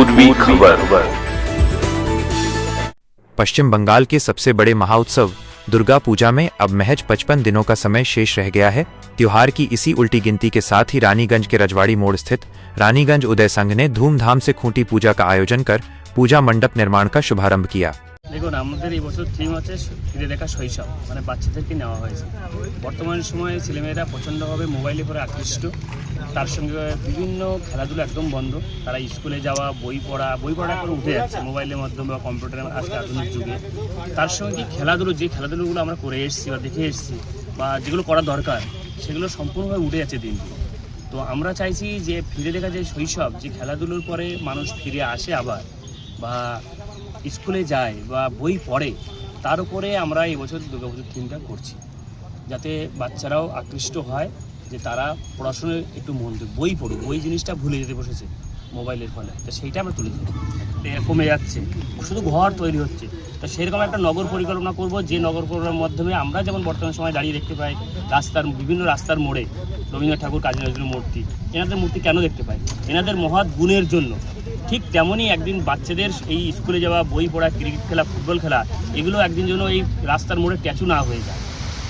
पूर्वी खबर। पश्चिम बंगाल के सबसे बड़े महाउत्सव दुर्गा पूजा में अब महज 55 दिनों का समय शेष रह गया है। त्योहार की इसी उल्टी गिनती के साथ ही रानीगंज के रजवाड़ी मोड़ स्थित रानीगंज उदय संघ ने धूमधाम से खूंटी पूजा का आयोजन कर पूजा मंडप निर्माण का शुभारंभ किया। দেখুন আমাদের এই বছর থিম আছে ফিরে দেখা শৈশব, মানে বাচ্চাদেরকে নেওয়া হয়েছে। বর্তমান সময়ে ছেলেমেয়েরা প্রচণ্ডভাবে মোবাইলের উপরে আকৃষ্ট, তার সঙ্গে বিভিন্ন খেলাধুলা একদম বন্ধ। তারা স্কুলে যাওয়া, বই পড়া করে উঠে যাচ্ছে মোবাইলের মাধ্যমে বা কম্পিউটারের আজকে আধুনিক যুগে। তার সঙ্গে কি যে খেলাধুলোগুলো আমরা করে এসেছি বা দেখে এসেছি বা যেগুলো করা দরকার সেগুলো সম্পূর্ণভাবে উঠে যাচ্ছে দিন। তো আমরা চাইছি যে ফিরে দেখা যে শৈশব, যে খেলাধুলোর পরে মানুষ ফিরে আসে আবার বা স্কুলে যায় বা বই পড়ে, তার উপরে আমরা এই বছর দুর্গাপুজোর থিমটা করছি, যাতে বাচ্চারাও আকৃষ্ট হয় যে তারা পড়াশোনায় একটু মন দেয়, বই পড়ুক, বই জিনিসটা ভুলে যেতে বসেছে মোবাইলের ফলে। তো সেইটা আমরা তুলে ধরি, কমে যাচ্ছে, শুধু ঘর তৈরি হচ্ছে। তো সেরকম একটা নগর পরিকল্পনা করব, যে নগর পরিকল্পনার মাধ্যমে আমরা যেমন বর্তমান সময় দাঁড়িয়ে দেখতে পাই বিভিন্ন রাস্তার মোড়ে রবীন্দ্রনাথ ঠাকুর, কাজী নজরুলের মূর্তি। এনাদের মূর্তি কেন দেখতে পাই? এনাদের মহৎ গুণের জন্য। ঠিক তেমনই একদিন বাচ্চাদের এই স্কুলে যাওয়া, বই পড়া, ক্রিকেট খেলা, ফুটবল খেলা, এগুলো একদিন যেন এই রাস্তার মোড়ে ট্যাচু না হয়ে যায়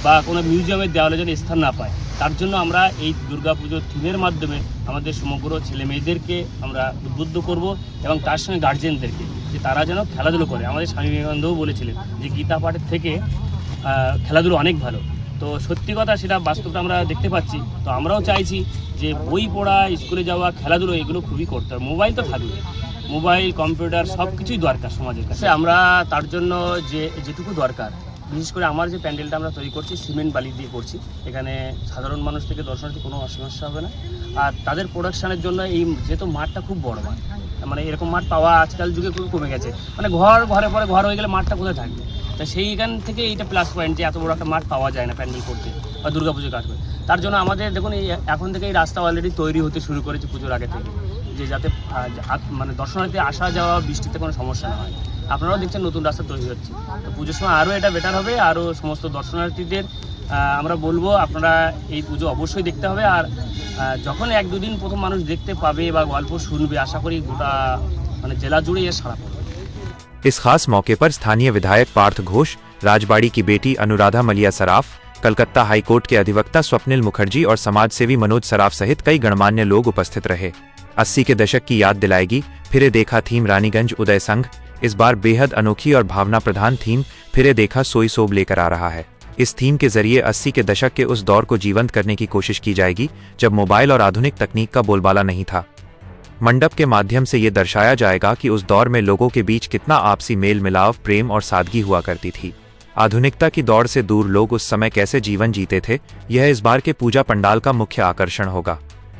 বা কোনো মিউজিয়ামের দেওয়ালে যেন স্থান না পায়, তার জন্য আমরা এই দুর্গাপুজোর থিমের মাধ্যমে আমাদের সমগ্র ছেলে মেয়েদেরকে আমরা উদ্বুদ্ধ করব এবং তার সঙ্গে গার্জেনদেরকে যে তারা যেন খেলাধুলো করে। আমাদের স্বামী বিবেকানন্দও বলেছিলেন যে গীতা পাঠের থেকে খেলাধুলো অনেক ভালো। তো সত্যি কথা, সেটা বাস্তবটা আমরা দেখতে পাচ্ছি। তো আমরাও চাইছি যে বই পড়া, স্কুলে যাওয়া, খেলাধুলো এগুলো খুবই করতে হবে। মোবাইল তো থাকবে, মোবাইল, কম্পিউটার সব কিছুই দরকার সমাজের কাছে। আমরা তার জন্য যেটুকু দরকার, বিশেষ করে আমার যে প্যান্ডেলটা আমরা তৈরি করছি সিমেন্ট বালি দিয়ে করছি, এখানে সাধারণ মানুষ থেকে দর্শনার্থী কোনো সমস্যা হবে না। আর তাদের প্রোডাকশানের জন্য এই যেহেতু মাঠটা খুব বড় মাঠ, মানে এরকম মাঠ পাওয়া আজকাল যুগে খুব কমে গেছে। মানে ঘরে পরে ঘর হয়ে গেলে মাঠটা কোথায় থাকবে? তা সেইখান থেকে এইটা প্লাস পয়েন্ট যে এত বড় একটা মাঠ পাওয়া যায় না প্যান্ডেল করতে বা দুর্গাপুজো কাটবে। তার জন্য আমাদের দেখুন এখন থেকে এই রাস্তা অলরেডি তৈরি হতে শুরু করেছে পুজোর আগে থেকে, যে যাতে মানে দর্শনার্থী আসা যাওয়া, বৃষ্টিতে কোনো সমস্যা না হয়। আপনারাও দেখছেন নতুন রাস্তা তৈরি হচ্ছে। তো পুজোর সময় আরও এটা বেটার হবে। আরও সমস্ত দর্শনার্থীদের আমরা বলবো আপনারা এই পুজো অবশ্যই দেখতে হবে। আর যখন 1-2 দিন প্রথম মানুষ দেখতে পাবে বা গল্প শুনবে, আশা করি গোটা মানে জেলা জুড়ে এর সাড়া পড়বে। इस खास मौके पर स्थानीय विधायक पार्थ घोष, राजबाड़ी की बेटी अनुराधा मलिया सराफ, कलकत्ता हाईकोर्ट के अधिवक्ता स्वप्निल मुखर्जी और समाजसेवी मनोज सराफ सहित कई गणमान्य लोग उपस्थित रहे। 80 के दशक की याद दिलाएगी फिरे देखा थीम रानीगंज उदय संघ। इस बार बेहद अनोखी और भावना प्रधान थीम फिरे देखा सोई सोब लेकर आ रहा है। इस थीम के जरिए 80 के दशक के उस दौर को जीवंत करने की कोशिश की जाएगी जब मोबाइल और आधुनिक तकनीक का बोलबाला नहीं था। मंडप के माध्यम से ये दर्शाया जाएगा कि उस दौर में लोगों के बीच कितना आपसी मेल मिलाव, प्रेम और सादगी हुआ करती थी। आधुनिकता की दौड़ से दूर लोग उस समय कैसे जीवन जीते थे, यह इस बार के पूजा पंडाल का मुख्य आकर्षण होगा।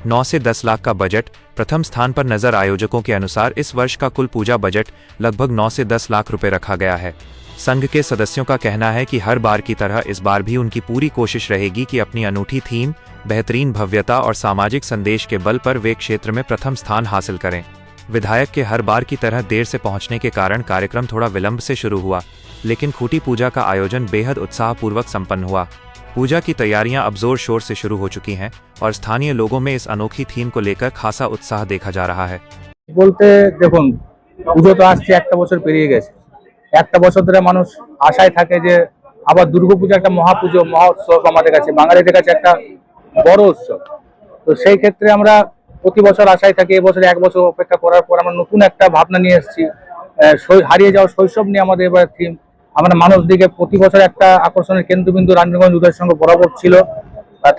9 से 10 लाख का बजट प्रथम स्थान पर नजर। आयोजकों के अनुसार इस वर्ष का कुल पूजा बजट लगभग 9 से 10 लाख रुपए रखा गया है। संघ के सदस्यों का कहना है कि हर बार की तरह इस बार भी उनकी पूरी कोशिश रहेगी कि अपनी अनूठी थीम, बेहतरीन भव्यता और सामाजिक संदेश के बल पर वे क्षेत्र में प्रथम स्थान हासिल करें। विधायक के हर बार की तरह देर से पहुंचने के कारण कार्यक्रम थोड़ा विलंब से शुरू हुआ, लेकिन खूंटी पूजा का आयोजन बेहद उत्साहपूर्वक संपन्न हुआ। पूजा की तैयारियां अब जोर शोर से शुरू हो चुकी हैं और स्थानीय लोगों में इस अनोखी थीम को लेकर खासा उत्साह देखा जा रहा है। বলতে দেখুন, পুজো তো আসছে, একটা বছর পেরিয়ে গেছে। একটা বছর ধরে মানুষ আশায় থাকে যে আবার দুর্গাপূজা একটা মহাপুজো, মহোৎসব আমাদের কাছে, বাঙালিদের কাছে একটা বড় উৎসব। তো সেই ক্ষেত্রে আমরা প্রতি বছর আশায় থাকি। এবছর 1 বছর অপেক্ষা করার পর আমরা নতুন একটা ভাবনা নিয়ে এসেছি। হারিয়ে যাওয়া শৈশব নিয়ে আমাদের এবার থিম। আমরা মানুষ দিকে প্রতি বছর একটা আকর্ষণের কেন্দ্রবিন্দু রানীগঞ্জ উদয়ের সঙ্গে বরাবর ছিল,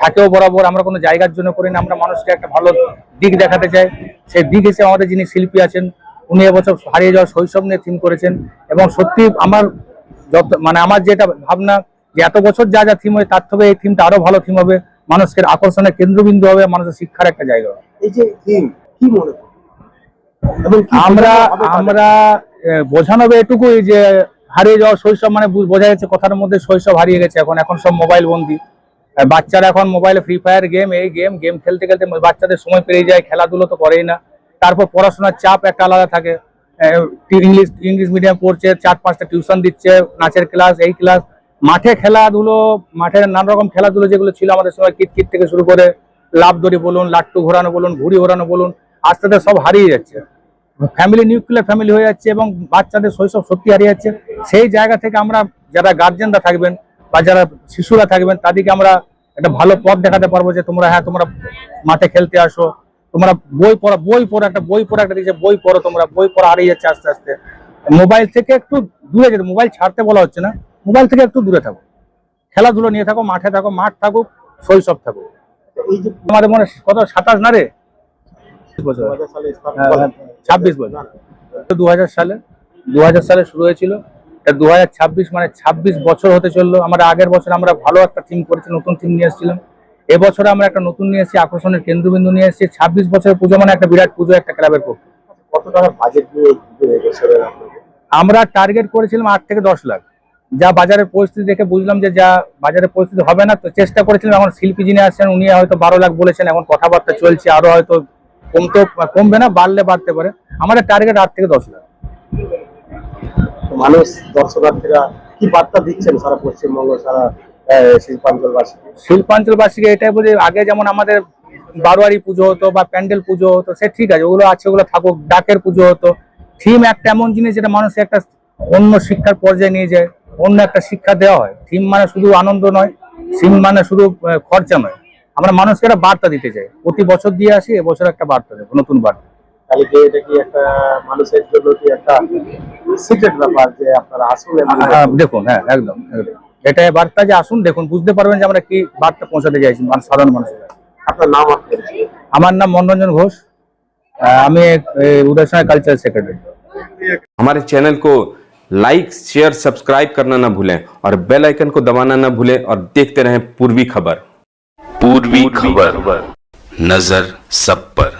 থাকেও বরাবর। আমরা কোনো জায়গার জন্য করি না, আমরা মানুষকে একটা ভালো দিক দেখাতে চাই। সেই দিক এসে আমাদের যিনি শিল্পী আছেন, উনি এবছর হারিয়ে যাওয়া শৈশব নিয়ে থিম করেছেন। এবং সত্যি আমার যেটা ভাবনা যে এত বছর যা যা থিম হয় তার থেকে এই থিমটা আরো ভালো থিম হবে, মানুষের আকর্ষণের কেন্দ্রবিন্দু হবে, মানুষের শিক্ষার একটা জায়গা হবে। এই যে থিম কি মনে আমরা বোঝানো হবে এটুকুই যে হারিয়ে যাওয়া শৈশব, মানে বোঝা যাচ্ছে কথার মধ্যে শৈশব হারিয়ে গেছে। এখন সব মোবাইল বন্দি। বাচ্চারা এখন মোবাইলে ফ্রি ফায়ার গেম, এই গেম খেলতে খেলতে বাচ্চাদের সময় পেরিয়ে যায়, খেলাধুলো তো করেই না। তারপর পড়াশোনার চাপ একটা আলাদা থাকে। ইংলিশ মিডিয়াম পড়ছে, 4-5টা টিউশন দিচ্ছে, নাচের ক্লাস, এই ক্লাস। মাঠে খেলাধুলো, মাঠের নানা রকম খেলাধুলো যেগুলো ছিল আমাদের সময়, কিতকিত থেকে শুরু করে লাভ দড়ি বলুন, লাট্টু ঘোরানো বলুন, ঘুড়ি ঘোরানো বলুন, আস্তে আস্তে সব হারিয়ে যাচ্ছে। ফ্যামিলি নিউক্লিয়ার ফ্যামিলি হয়ে যাচ্ছে এবং বাচ্চাদের শৈশব সত্যি হারিয়ে যাচ্ছে। সেই জায়গা থেকে আমরা যারা গার্জেনরা থাকবেন বা যারা শিশুরা থাকবেন তাদেরকে আমরা একটা ভালো পথ দেখাতে পারবো যে তোমরা তোমরা মাঠে খেলতে আসো, তোমরা বই পড়ো একটা দিকে বই পড়ো, তোমরা বই পড়া হারিয়ে যাচ্ছে আস্তে আস্তে। মোবাইল থেকে একটু দূরে যেতে, মোবাইল ছাড়তে বলা হচ্ছে না, মোবাইল থেকে একটু দূরে থাকো, খেলাধুলো নিয়ে থাকো, মাঠে থাকো, মাঠ থাকুক, শৈশব থাকুক। এই যে আমাদের মনে হয় কত 27 না রে, 2000 সালে স্থাপন হ্যাঁ, করা 26 বছর 2000 সালে শুরু হয়েছিল, 2026 মানে 26 বছর হতে চললো। আমরা আগের বছর আমরা ভালো একটা টিম করেছি, নতুন টিম নিয়ে এসেছিলাম। এবছরে আমরা একটা নতুন নিয়ে এসেছি, আকর্ষণের কেন্দ্রবিন্দু নিয়ে এসেছি। 26 বছরের পুজো মানে একটা বিরাট পুজো একটা ক্লাবের পক্ষে। কত টাকা বাজেট নিয়ে এই বছরের আপনাদের? আমরা টার্গেট করেছিলাম 8 থেকে 10 লাখ। যা বাজারের পরিস্থিতি দেখে বুঝলাম যে যা বাজারের পরিস্থিতি হবে না, তো চেষ্টা করেছিলাম। এখন শিল্পী যিনি আসছেন উনি হয়তো 12 লাখ বলেছেন, এখন কথাবার্তা চলছে, আরো হয়তো কমবে না, বাড়লে বাড়তে পারে। আমাদের টার্গেট 8 থেকে 10 লাখ। তো মানুষ দর্শনার্থীরা কি বার্তা দিচ্ছেন সারা পশ্চিমবঙ্গ, সারা শিল্পাঞ্চলবাসীকে? শিল্পাঞ্চলবাসীকে এটাই বলি, আগে যেমন আমাদের বারোয়ারি পুজো হতো বা প্যান্ডেল পুজো হতো, সে ঠিক আছে, ওগুলো আছে, ওগুলো থাকুক। ডাকের পুজো হতো। থিম একটা এমন জিনিস যেটা মানুষকে একটা অন্য শিক্ষার পর্যায়ে নিয়ে যায়, অন্য একটা শিক্ষা দেওয়া হয়। থিম মানে শুধু আনন্দ নয়, থিম মানে শুধু খরচা নয়। আমরা মানুষকে একটা বার্তা দিতে চাই, প্রতি বছর দিয়ে আসি, এবছর একটা বার্তা দেবো, নতুন বার্তা। তাহলে কি এটা কি একটা মানুষের জন্য কি একটা সিক্রেট ব্যাপার যে আপনারা আসুন এবং দেখুন, হ্যাঁ, একদম একদম এটাই বার্তা যে আসুন, দেখুন, বুঝতে পারবেন যে আমরা কি বার্তা পৌঁছাতে চাইছি সাধারণ মানুষের কাছে। আপনার নাম আপনার আমার নাম মনোরঞ্জন ঘোষ, আমি উদয়সনায় কালচারাল सेक्रेटरी। हमारे चैनल को लाइक शेयर सब्सक्राइब करना ना भूलें और बेल आइकन को दबाना ना भूलें और देखते रहें पूर्वी खबर। पूर्वी खबर, नजर सब पर।